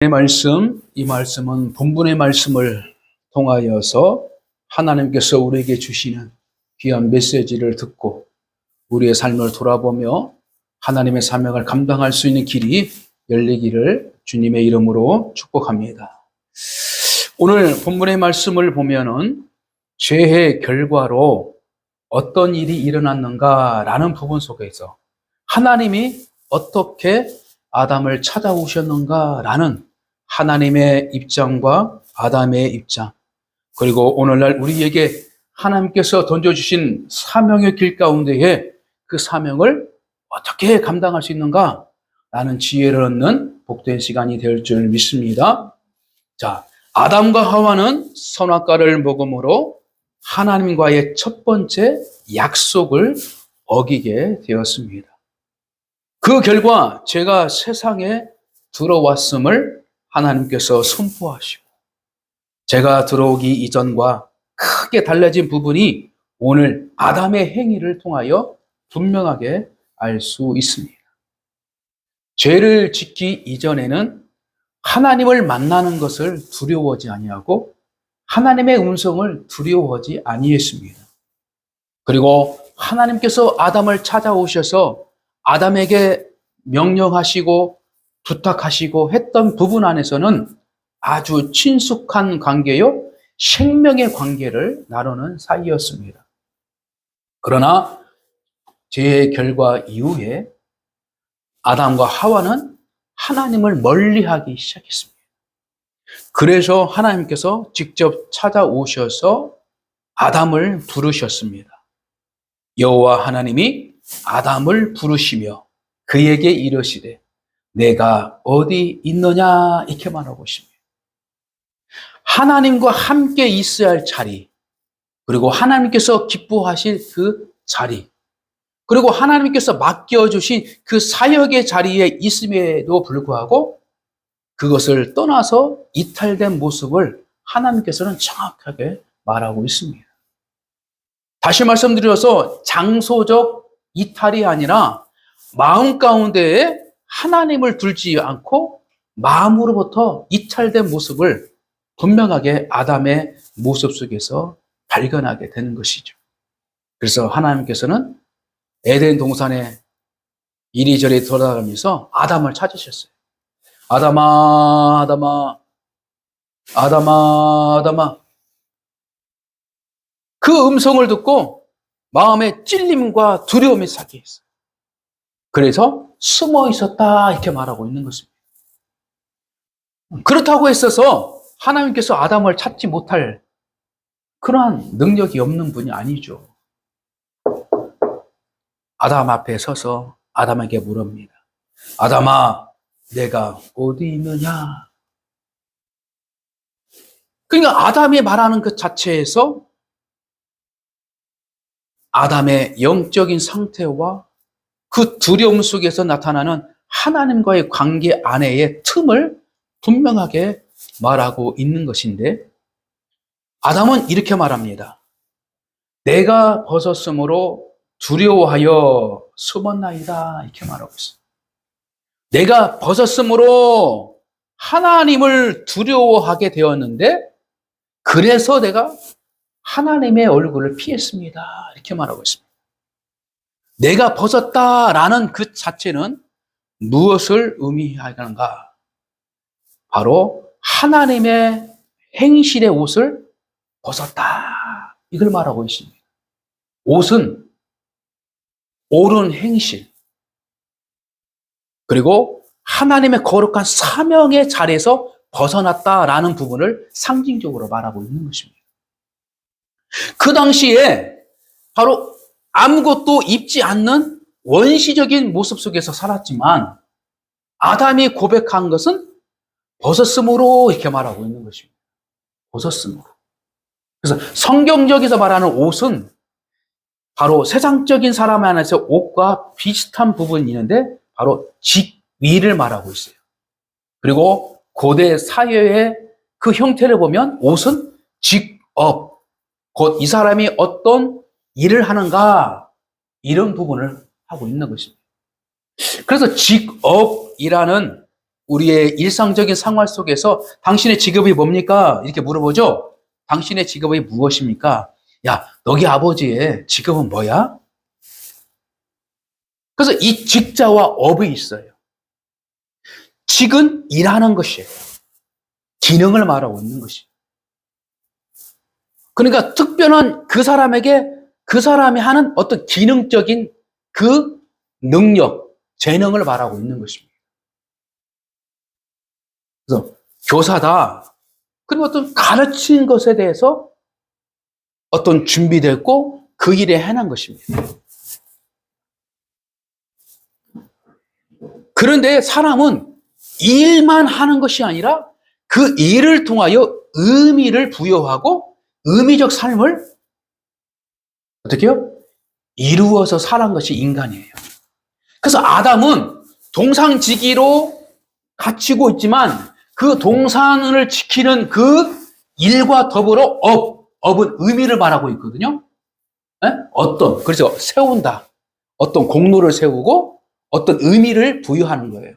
이 말씀은 본문의 말씀을 통하여서 하나님께서 우리에게 주시는 귀한 메시지를 듣고 우리의 삶을 돌아보며 하나님의 사명을 감당할 수 있는 길이 열리기를 주님의 이름으로 축복합니다. 오늘 본문의 말씀을 보면은 죄의 결과로 어떤 일이 일어났는가라는 부분 속에서 하나님이 어떻게 아담을 찾아오셨는가라는 하나님의 입장과 아담의 입장, 그리고 오늘날 우리에게 하나님께서 던져주신 사명의 길 가운데에 그 사명을 어떻게 감당할 수 있는가라는 지혜를 얻는 복된 시간이 될 줄 믿습니다. 자, 아담과 하와는 선악과를 먹음으로 하나님과의 첫 번째 약속을 어기게 되었습니다. 그 결과 죄가 세상에 들어왔음을 하나님께서 선포하시고 죄가 들어오기 이전과 크게 달라진 부분이 오늘 아담의 행위를 통하여 분명하게 알 수 있습니다. 죄를 짓기 이전에는 하나님을 만나는 것을 두려워하지 아니하고 하나님의 음성을 두려워하지 아니했습니다. 그리고 하나님께서 아담을 찾아오셔서 아담에게 명령하시고 부탁하시고 했던 부분 안에서는 아주 친숙한 관계요, 생명의 관계를 나누는 사이였습니다. 그러나 죄의 결과 이후에 아담과 하와는 하나님을 멀리하기 시작했습니다. 그래서 하나님께서 직접 찾아오셔서 아담을 부르셨습니다. 여호와 하나님이 아담을 부르시며 그에게 이르시되 내가 어디 있느냐 이렇게 말하고 있습니다. 하나님과 함께 있어야 할 자리, 그리고 하나님께서 기뻐하실 그 자리, 그리고 하나님께서 맡겨주신 그 사역의 자리에 있음에도 불구하고 그것을 떠나서 이탈된 모습을 하나님께서는 정확하게 말하고 있습니다. 다시 말씀드려서 장소적 이탈이 아니라 마음 가운데에 하나님을 두지 않고 마음으로부터 이탈된 모습을 분명하게 아담의 모습 속에서 발견하게 되는 것이죠. 그래서 하나님께서는 에덴 동산에 이리저리 돌아다니면서 아담을 찾으셨어요. 아담아, 아담아, 아담아, 아담아. 그 음성을 듣고 마음에 찔림과 두려움이 시작했어요. 그래서 숨어 있었다 이렇게 말하고 있는 것입니다. 그렇다고 했어서 하나님께서 아담을 찾지 못할 그러한 능력이 없는 분이 아니죠. 아담 앞에 서서 아담에게 물읍니다. 아담아, 내가 어디 있느냐? 그러니까 아담이 말하는 그 자체에서 아담의 영적인 상태와 그 두려움 속에서 나타나는 하나님과의 관계 안에의 틈을 분명하게 말하고 있는 것인데, 아담은 이렇게 말합니다. 내가 벗었으므로 두려워하여 숨었나이다 이렇게 말하고 있어요. 내가 벗었으므로 하나님을 두려워하게 되었는데 그래서 내가 하나님의 얼굴을 피했습니다 이렇게 말하고 있습니다. 내가 벗었다라는 그 자체는 무엇을 의미하는가? 바로 하나님의 행실의 옷을 벗었다 이걸 말하고 있습니다. 옷은 옳은 행실, 그리고 하나님의 거룩한 사명의 자리에서 벗어났다라는 부분을 상징적으로 말하고 있는 것입니다. 그 당시에 바로 아무것도 입지 않는 원시적인 모습 속에서 살았지만 아담이 고백한 것은 벗었으므로 이렇게 말하고 있는 것입니다. 벗었으므로. 그래서 성경적에서 말하는 옷은 바로 세상적인 사람 안에서 옷과 비슷한 부분이 있는데 바로 직위를 말하고 있어요. 그리고 고대 사회의 그 형태를 보면 옷은 직업, 곧 이 사람이 어떤 일을 하는가 이런 부분을 하고 있는 것입니다. 그래서 직업이라는 우리의 일상적인 생활 속에서 당신의 직업이 뭡니까? 이렇게 물어보죠. 당신의 직업이 무엇입니까? 야, 너희 아버지의 직업은 뭐야? 그래서 이 직자와 업이 있어요. 직은 일하는 것이에요. 기능을 말하고 있는 것이에요. 그러니까 특별한 그 사람에게 그 사람이 하는 어떤 기능적인 그 능력, 재능을 말하고 있는 것입니다. 그래서 교사다. 그리고 어떤 가르치는 것에 대해서 어떤 준비됐고 그 일에 해낸 것입니다. 그런데 사람은 일만 하는 것이 아니라 그 일을 통하여 의미를 부여하고 의미적 삶을 어떻게요? 이루어서 살아간 것이 인간이에요. 그래서 아담은 동상지기로 갇히고 있지만 그 동산을 지키는 그 일과 더불어 업은 의미를 말하고 있거든요. 그래서 세운다. 어떤 공로를 세우고 어떤 의미를 부여하는 거예요.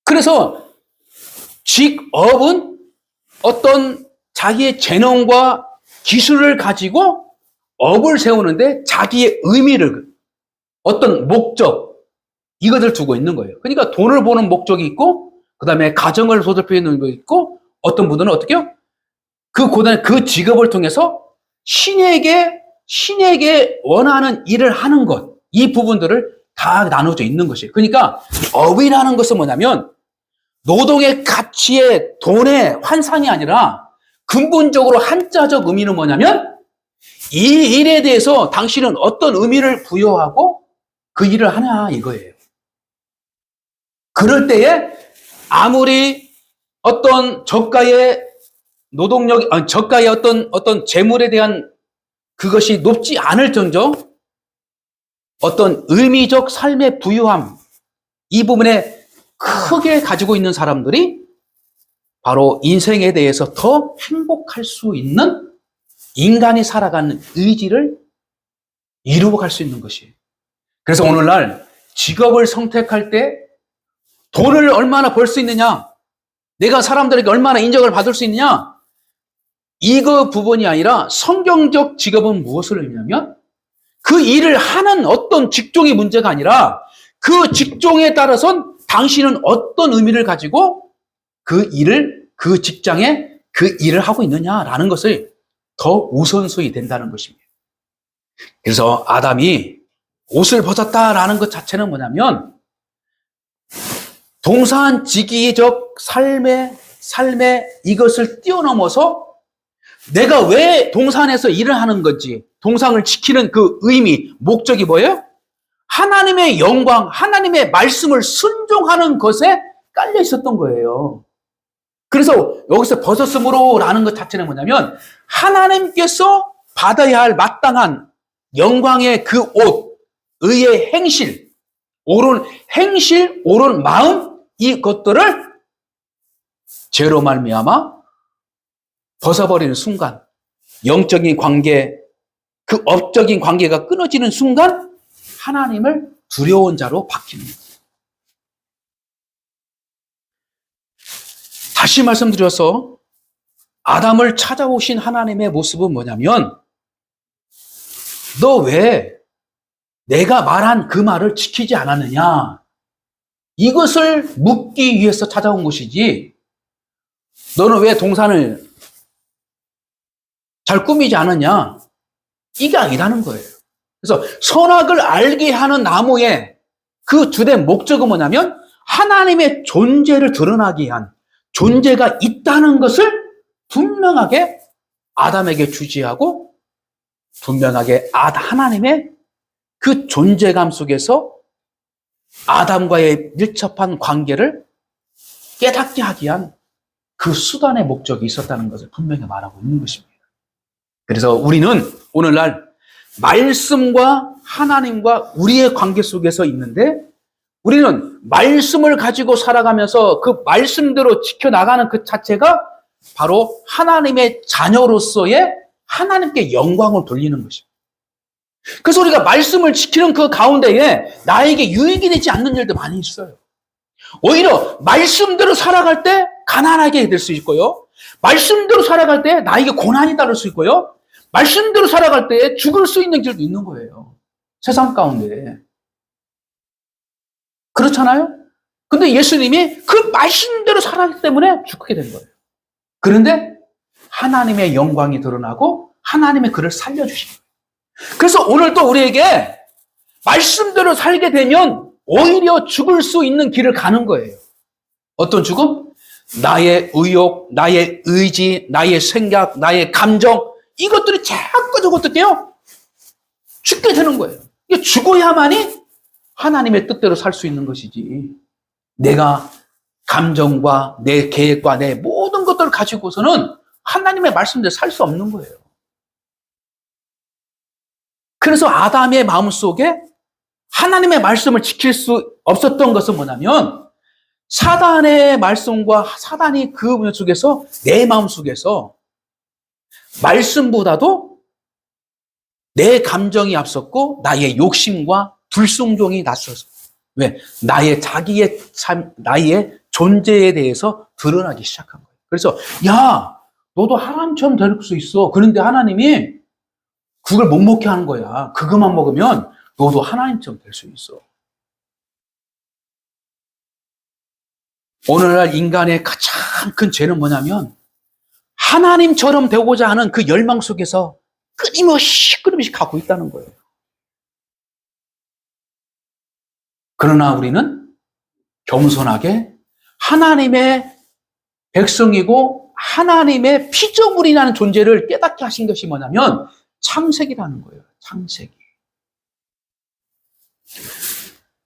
그래서 직업은 어떤 자기의 재능과 기술을 가지고 업을 세우는데 자기의 의미를, 어떤 목적, 이것을 두고 있는 거예요. 그러니까 돈을 버는 목적이 있고, 그 다음에 가정을 보살피는 거 있고, 어떤 분들은 어떻게요? 그 직업을 통해서 신에게 원하는 일을 하는 것, 이 부분들을 다 나눠져 있는 것이에요. 그러니까 업이라는 것은 뭐냐면 노동의 가치의 돈의 환상이 아니라 근본적으로 한자적 의미는 뭐냐면 이 일에 대해서 당신은 어떤 의미를 부여하고 그 일을 하냐 이거예요. 그럴 때에 아무리 어떤 저가의 저가의 어떤 재물에 대한 그것이 높지 않을 정도 어떤 의미적 삶의 부유함, 이 부분에 크게 가지고 있는 사람들이 바로 인생에 대해서 더 행복할 수 있는 인간이 살아가는 의지를 이루어갈 수 있는 것이에요. 그래서 오늘날 직업을 선택할 때 돈을 얼마나 벌 수 있느냐, 내가 사람들에게 얼마나 인정을 받을 수 있느냐, 이거 부분이 아니라 성경적 직업은 무엇을 의미하냐면 그 일을 하는 어떤 직종의 문제가 아니라 그 직종에 따라선 당신은 어떤 의미를 가지고 그 직장에 그 일을 하고 있느냐라는 것을 더 우선순위 된다는 것입니다. 그래서 아담이 옷을 벗었다라는 것 자체는 뭐냐면 동산지기적 삶의 이것을 뛰어넘어서 내가 왜 동산에서 일을 하는 건지, 동산을 지키는 그 의미, 목적이 뭐예요? 하나님의 영광, 하나님의 말씀을 순종하는 것에 깔려 있었던 거예요. 그래서 여기서 벗었으므로라는 것 자체는 뭐냐면 하나님께서 받아야 할 마땅한 영광의 그 옷, 의의 행실, 옳은 마음, 이것들을 죄로 말미암아 벗어버리는 순간, 영적인 관계, 그 업적인 관계가 끊어지는 순간 하나님을 두려운 자로 바뀌는 거예요. 다시 말씀드려서 아담을 찾아오신 하나님의 모습은 뭐냐면 너 왜 내가 말한 그 말을 지키지 않았느냐, 이것을 묻기 위해서 찾아온 것이지 너는 왜 동산을 잘 꾸미지 않았냐, 이게 아니라는 거예요. 그래서 선악을 알게 하는 나무의 그 주된 목적은 뭐냐면 하나님의 존재를 드러나게 위한, 존재가 있다는 것을 분명하게 아담에게 주지하고 분명하게 하나님의 그 존재감 속에서 아담과의 밀접한 관계를 깨닫게 하기 위한 그 수단의 목적이 있었다는 것을 분명히 말하고 있는 것입니다. 그래서 우리는 오늘날 말씀과 하나님과 우리의 관계 속에서 있는데 우리는 말씀을 가지고 살아가면서 그 말씀대로 지켜나가는 그 자체가 바로 하나님의 자녀로서의 하나님께 영광을 돌리는 것입니다. 그래서 우리가 말씀을 지키는 그 가운데에 나에게 유익이 되지 않는 일도 많이 있어요. 오히려 말씀대로 살아갈 때 가난하게 될 수 있고요. 말씀대로 살아갈 때 나에게 고난이 따를 수 있고요. 말씀대로 살아갈 때 죽을 수 있는 길도 있는 거예요. 세상 가운데. 그렇잖아요? 근데 예수님이 그 말씀대로 살았기 때문에 죽게 된 거예요. 그런데 하나님의 영광이 드러나고 하나님의 그를 살려주신 거예요. 그래서 오늘도 우리에게 말씀대로 살게 되면 오히려 죽을 수 있는 길을 가는 거예요. 어떤 죽음? 나의 의욕, 나의 의지, 나의 생각, 나의 감정, 이것들이 자꾸 어떻게 해요? 죽게 되는 거예요. 죽어야만이 하나님의 뜻대로 살 수 있는 것이지. 내가 감정과 내 계획과 내 모든 것들을 가지고서는 하나님의 말씀대로 살 수 없는 거예요. 그래서 아담의 마음속에 하나님의 말씀을 지킬 수 없었던 것은 뭐냐면 사단의 말씀과 사단이 그 문 속에서 내 마음속에서 말씀보다도 내 감정이 앞섰고 나의 욕심과 불순종이 났었어. 왜? 나의 자기의 삶, 나의 존재에 대해서 드러나기 시작한 거예요. 그래서 야, 너도 하나님처럼 될 수 있어. 그런데 하나님이 그걸 못 먹게 하는 거야. 그것만 먹으면 너도 하나님처럼 될 수 있어. 오늘날 인간의 가장 큰 죄는 뭐냐면 하나님처럼 되고자 하는 그 열망 속에서 끊임없이 가고 있다는 거예요. 그러나 우리는 겸손하게 하나님의 백성이고 하나님의 피조물이라는 존재를 깨닫게 하신 것이 뭐냐면 창세기라는 거예요. 창세기.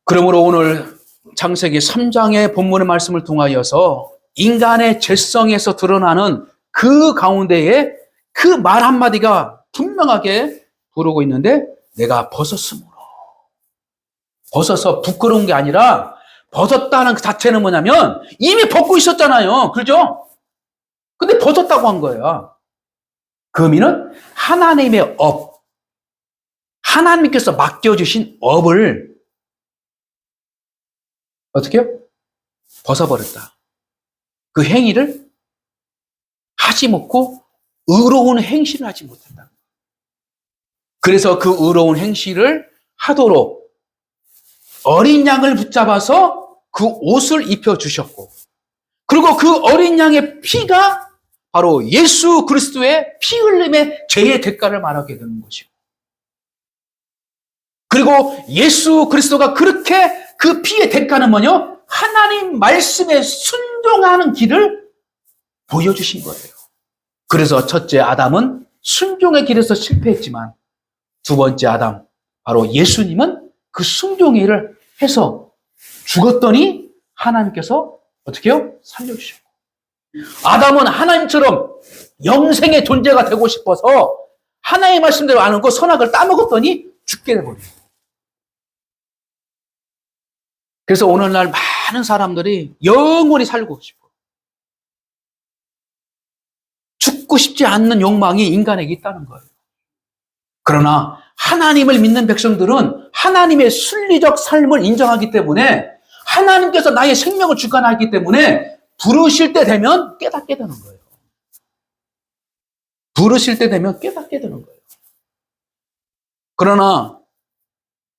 그러므로 오늘 창세기 3장의 본문의 말씀을 통하여서 인간의 죄성에서 드러나는 그 가운데에 그 말 한마디가 분명하게 부르고 있는데 내가 벗었으므로. 벗어서 부끄러운 게 아니라 벗었다는 그 자체는 뭐냐면 이미 벗고 있었잖아요. 그렇죠? 근데 벗었다고 한 거예요. 그 의미는 하나님의 업, 하나님께서 맡겨주신 업을 어떻게 해요? 벗어버렸다. 그 행위를 하지 못고 의로운 행실을 하지 못한다. 그래서 그 의로운 행실을 하도록 어린 양을 붙잡아서 그 옷을 입혀주셨고 그리고 그 어린 양의 피가 바로 예수 그리스도의 피 흘림의 죄의 대가를 말하게 되는 것이고 그리고 예수 그리스도가 그렇게 그 피의 대가는 뭐냐? 하나님 말씀에 순종하는 길을 보여주신 거예요. 그래서 첫째 아담은 순종의 길에서 실패했지만 두 번째 아담, 바로 예수님은 그 순종의 일을 해서 죽었더니 하나님께서 어떻게 해요? 살려주셨고 아담은 하나님처럼 영생의 존재가 되고 싶어서 하나님의 말씀대로 안 하고 선악을 따먹었더니 죽게 돼버려요. 그래서 오늘날 많은 사람들이 영원히 살고 싶어. 죽고 싶지 않는 욕망이 인간에게 있다는 거예요. 그러나 하나님을 믿는 백성들은 하나님의 순리적 삶을 인정하기 때문에 하나님께서 나의 생명을 주관하기 때문에 부르실 때 되면 깨닫게 되는 거예요. 부르실 때 되면 깨닫게 되는 거예요. 그러나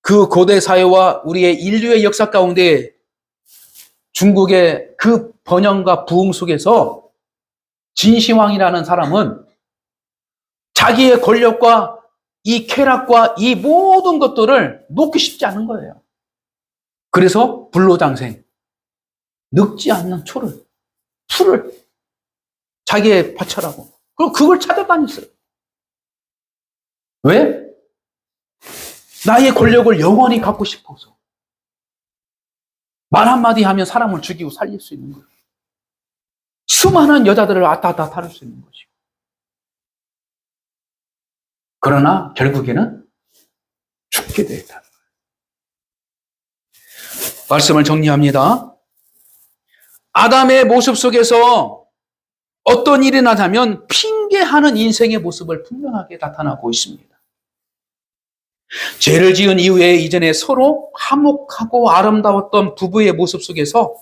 그 고대 사회와 우리의 인류의 역사 가운데 중국의 그 번영과 부흥 속에서 진시황이라는 사람은 자기의 권력과 이 쾌락과 이 모든 것들을 놓기 쉽지 않은 거예요. 그래서 불로장생, 늙지 않는 풀을 자기의 바쳐라고. 그리고 그걸 찾아다녔어요. 왜? 나의 권력을 영원히 갖고 싶어서. 말 한마디 하면 사람을 죽이고 살릴 수 있는 거예요. 수많은 여자들을 왔다 갔다 탈 수 있는 것이고. 그러나 결국에는 죽게 되었다. 말씀을 정리합니다. 아담의 모습 속에서 어떤 일이 나타나면 핑계하는 인생의 모습을 분명하게 나타나고 있습니다. 죄를 지은 이후에 이전에 서로 화목하고 아름다웠던 부부의 모습 속에서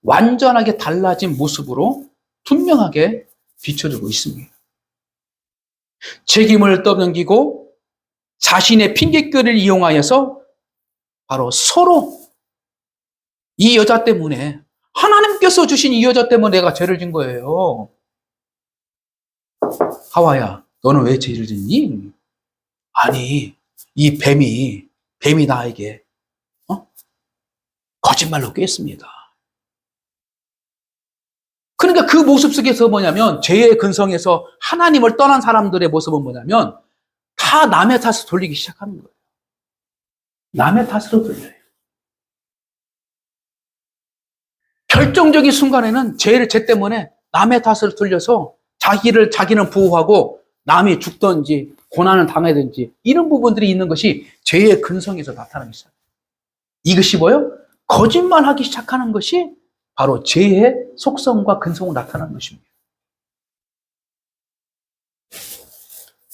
완전하게 달라진 모습으로 분명하게 비춰주고 있습니다. 책임을 떠넘기고 자신의 핑계거리를 이용하여서 바로 서로 이 여자 때문에, 하나님께서 주신 이 여자 때문에 내가 죄를 진 거예요. 하와야, 너는 왜 죄를 짓니? 아니, 이 뱀이 나에게 거짓말로 꾀했습니다. 그러니까 그 모습 속에서 뭐냐면, 죄의 근성에서 하나님을 떠난 사람들의 모습은 뭐냐면 다 남의 탓을 돌리기 시작하는 거예요. 남의 탓으로 돌려요. 결정적인 순간에는 죄 때문에 남의 탓을 돌려서 자기는 보호하고 남이 죽든지 고난을 당하든지 이런 부분들이 있는 것이 죄의 근성에서 나타나기 시작해요. 이것이 뭐예요? 거짓말하기 시작하는 것이 바로 죄의 속성과 근성으로 나타나는 것입니다.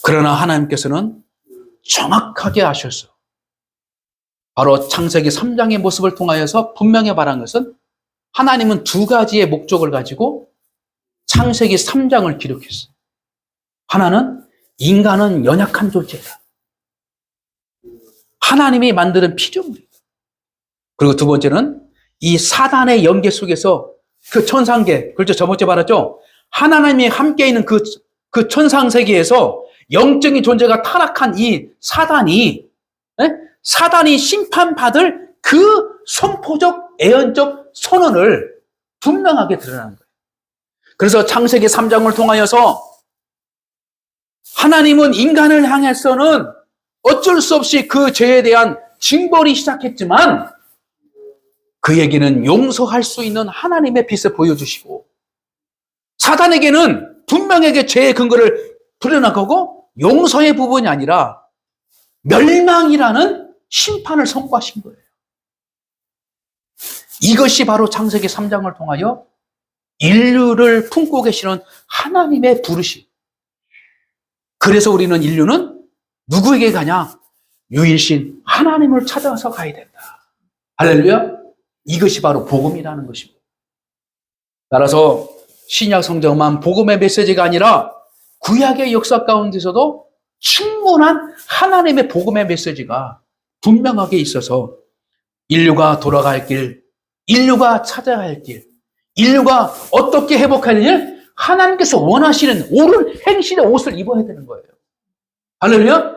그러나 하나님께서는 정확하게 아셔서 바로 창세기 3장의 모습을 통하여서 분명히 말한 것은, 하나님은 두 가지의 목적을 가지고 창세기 3장을 기록했어요. 하나는 인간은 연약한 존재다. 하나님이 만드는 피조물이다. 그리고 두 번째는 이 사단의 연계 속에서 그 천상계, 그렇죠? 저번주에 말했죠? 하나님이 함께 있는 그 천상세계에서 영적인 존재가 타락한 이 사단이 심판받을 그 선포적, 애언적 선언을 분명하게 드러나는 거예요. 그래서 창세기 3장을 통하여서 하나님은 인간을 향해서는 어쩔 수 없이 그 죄에 대한 징벌이 시작했지만 그에게는 용서할 수 있는 하나님의 빛을 보여주시고, 사단에게는 분명하게 죄의 근거를 드러나가고 용서의 부분이 아니라 멸망이라는 심판을 선고하신 거예요. 이것이 바로 창세기 3장을 통하여 인류를 품고 계시는 하나님의 부르심. 그래서 우리는 인류는 누구에게 가냐? 유일신 하나님을 찾아서 가야 된다. 할렐루야. 이것이 바로 복음이라는 것입니다. 따라서 신약 성경만 복음의 메시지가 아니라 구약의 역사 가운데서도 충분한 하나님의 복음의 메시지가 분명하게 있어서 인류가 돌아갈 길, 인류가 찾아야 할 길, 인류가 어떻게 회복할 일, 하나님께서 원하시는 옳은 행실의 옷을 입어야 되는 거예요. 할렐루야.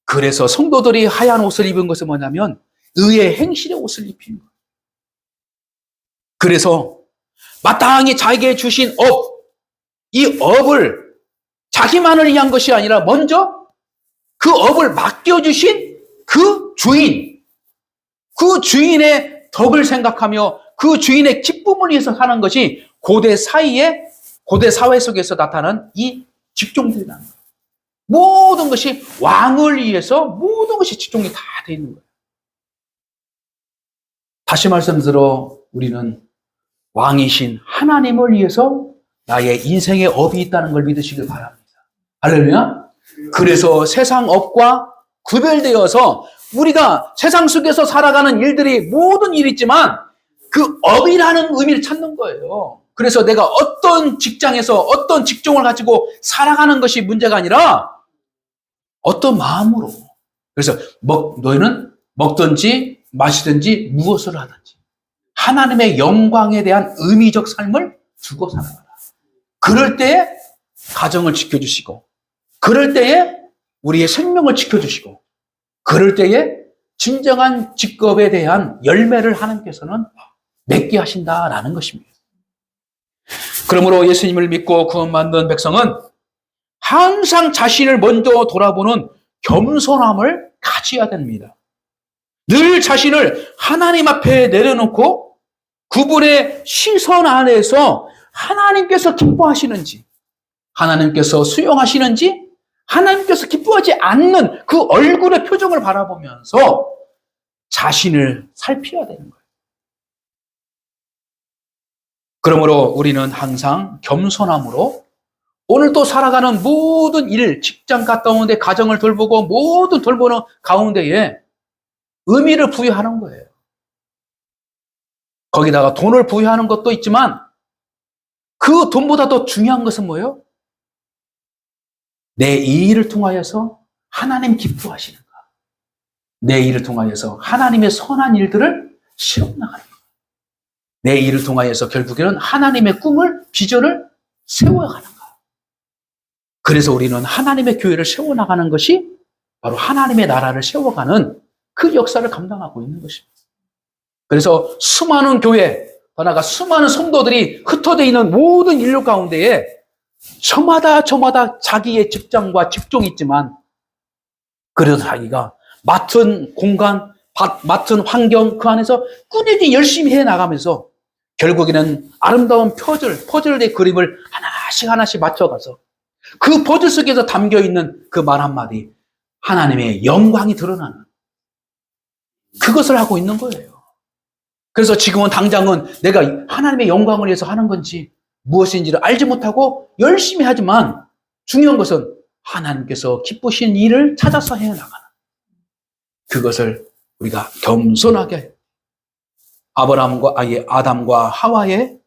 그래서 성도들이 하얀 옷을 입은 것은 뭐냐면 의의 행실의 옷을 입힌 거예요. 그래서 마땅히 자기에게 주신 업, 이 업을 자기만을 위한 것이 아니라 먼저 그 업을 맡겨주신 그 주인의 덕을 생각하며 그 주인의 기쁨을 위해서 사는 것이 고대 사회 속에서 나타난 이 직종들이라는 거예요. 모든 것이 왕을 위해서 모든 것이 직종이 다 돼 있는 거예요. 다시 말씀드려 우리는 왕이신 하나님을 위해서 나의 인생의 업이 있다는 걸 믿으시길 바랍니다. 할렐루야. 그래서 세상 업과 구별되어서 우리가 세상 속에서 살아가는 일들이 모든 일이 있지만 그 업이라는 의미를 찾는 거예요. 그래서 내가 어떤 직장에서 어떤 직종을 가지고 살아가는 것이 문제가 아니라 어떤 마음으로. 그래서 너희는 먹든지 마시든지 무엇을 하든지 하나님의 영광에 대한 의미적 삶을 두고 살아가라. 그럴 때에 가정을 지켜주시고, 그럴 때에 우리의 생명을 지켜주시고, 그럴 때에 진정한 직업에 대한 열매를 하나님께서는 맺게 하신다라는 것입니다. 그러므로 예수님을 믿고 구원받는 백성은 항상 자신을 먼저 돌아보는 겸손함을 가져야 됩니다. 늘 자신을 하나님 앞에 내려놓고 그분의 시선 안에서 하나님께서 기뻐하시는지, 하나님께서 수용하시는지, 하나님께서 기뻐하지 않는 그 얼굴의 표정을 바라보면서 자신을 살펴야 되는 거예요. 그러므로 우리는 항상 겸손함으로 오늘도 살아가는 모든 일, 직장 갔다 오는데 가정을 돌보고 모든 돌보는 가운데에 의미를 부여하는 거예요. 거기다가 돈을 부여하는 것도 있지만 그 돈보다 더 중요한 것은 뭐예요? 내 이 일을 통하여서 하나님 기뻐하시는 것. 내 일을 통하여서 하나님의 선한 일들을 세워나가는 것. 내 일을 통하여서 결국에는 하나님의 꿈을, 비전을 세워가는 것. 그래서 우리는 하나님의 교회를 세워나가는 것이 바로 하나님의 나라를 세워가는 그 역사를 감당하고 있는 것입니다. 그래서 수많은 교회, 더 나아가 수많은 성도들이 흩어져 있는 모든 인류 가운데에 저마다 자기의 직장과 직종이 있지만 그래도 자기가 맡은 공간, 맡은 환경 그 안에서 꾸준히 열심히 해나가면서 결국에는 아름다운 퍼즐의 그림을 하나씩 맞춰가서 그 퍼즐 속에서 담겨있는 그 말 한마디, 하나님의 영광이 드러나는 그것을 하고 있는 거예요. 그래서 지금은 당장은 내가 하나님의 영광을 위해서 하는 건지 무엇인지를 알지 못하고 열심히 하지만 중요한 것은 하나님께서 기쁘신 일을 찾아서 해나가는 그것을 우리가 겸손하게 아담과 하와의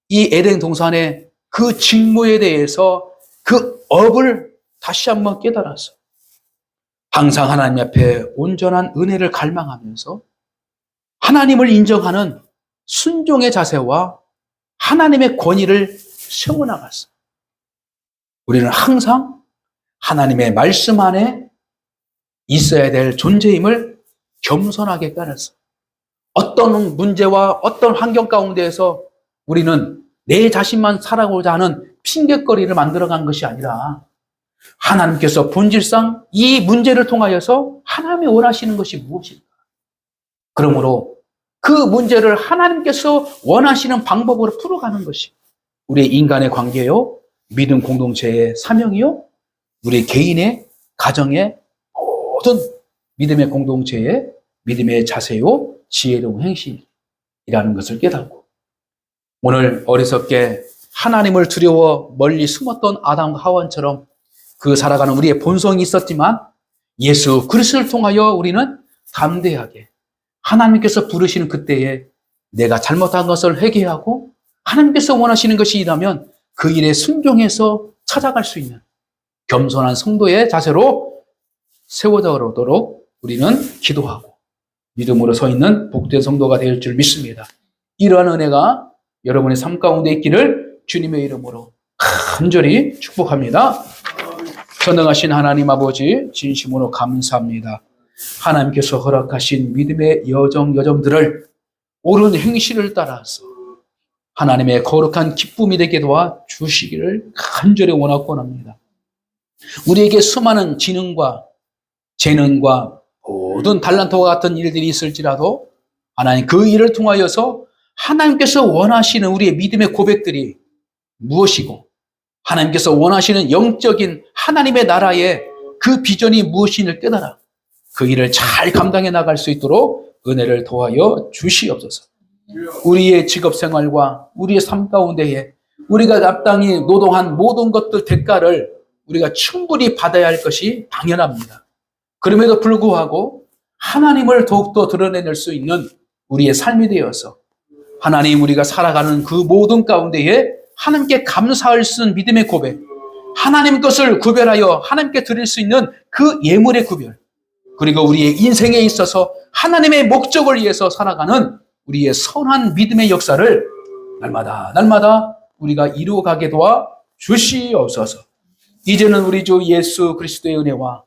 이 에덴 동산의 그 직무에 대해서 그 업을 다시 한번 깨달았어. 항상 하나님 앞에 온전한 은혜를 갈망하면서 하나님을 인정하는 순종의 자세와 하나님의 권위를 세워나갔어. 우리는 항상 하나님의 말씀 안에 있어야 될 존재임을 겸손하게 깨달았어. 어떤 문제와 어떤 환경 가운데에서 우리는 내 자신만 살아가고자 하는 핑계거리를 만들어간 것이 아니라 하나님께서 본질상 이 문제를 통하여서 하나님이 원하시는 것이 무엇인가? 그러므로 그 문제를 하나님께서 원하시는 방법으로 풀어가는 것이 우리 인간의 관계요, 믿음 공동체의 사명이요, 우리 개인의 가정의 모든 믿음의 공동체의 믿음의 자세요, 지혜로운 행실이라는 것을 깨닫고 오늘 어리석게 하나님을 두려워 멀리 숨었던 아담과 하와처럼 그 살아가는 우리의 본성이 있었지만 예수 그리스도를 통하여 우리는 담대하게 하나님께서 부르시는 그때에 내가 잘못한 것을 회개하고 하나님께서 원하시는 것이 있다면 그 일에 순종해서 찾아갈 수 있는 겸손한 성도의 자세로 세워져오도록 우리는 기도하고 믿음으로 서 있는 복된 성도가 될 줄 믿습니다. 이러한 은혜가 여러분의 삶 가운데 있기를 주님의 이름으로 간절히 축복합니다. 전능하신 하나님 아버지 진심으로 감사합니다. 하나님께서 허락하신 믿음의 여정들을 옳은 행실을 따라서 하나님의 거룩한 기쁨이 되게 도와 주시기를 간절히 원합니다. 우리에게 수많은 지능과 재능과 모든 달란트와 같은 일들이 있을지라도 하나님 그 일을 통하여서 하나님께서 원하시는 우리의 믿음의 고백들이 무엇이고 하나님께서 원하시는 영적인 하나님의 나라의 그 비전이 무엇인지를 깨달아 그 일을 잘 감당해 나갈 수 있도록 은혜를 도와여 주시옵소서. 우리의 직업생활과 우리의 삶 가운데에 우리가 마땅히 노동한 모든 것들 대가를 우리가 충분히 받아야 할 것이 당연합니다. 그럼에도 불구하고 하나님을 더욱더 드러내낼 수 있는 우리의 삶이 되어서 하나님 우리가 살아가는 그 모든 가운데에 하나님께 감사할 수 있는 믿음의 고백, 하나님 것을 구별하여 하나님께 드릴 수 있는 그 예물의 구별, 그리고 우리의 인생에 있어서 하나님의 목적을 위해서 살아가는 우리의 선한 믿음의 역사를 날마다 우리가 이루어가게 도와 주시옵소서. 이제는 우리 주 예수 그리스도의 은혜와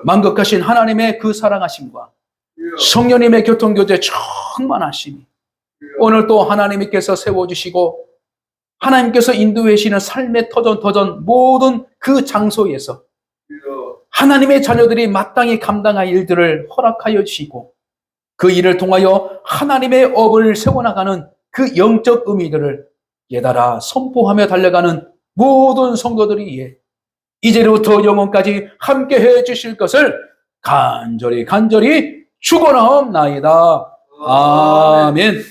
만극하신 하나님의 그 사랑하심과 성령님의 교통교제 충만하심이 오늘 또 하나님께서 세워주시고 하나님께서 인도해 주시는 삶의 터전 모든 그 장소에서 하나님의 자녀들이 마땅히 감당할 일들을 허락하여 주시고 그 일을 통하여 하나님의 업을 세워나가는 그 영적 의미들을 깨달아 선포하며 달려가는 모든 성도들이 이제로부터 영원까지 함께해 주실 것을 간절히 축원하옵나이다. 아멘.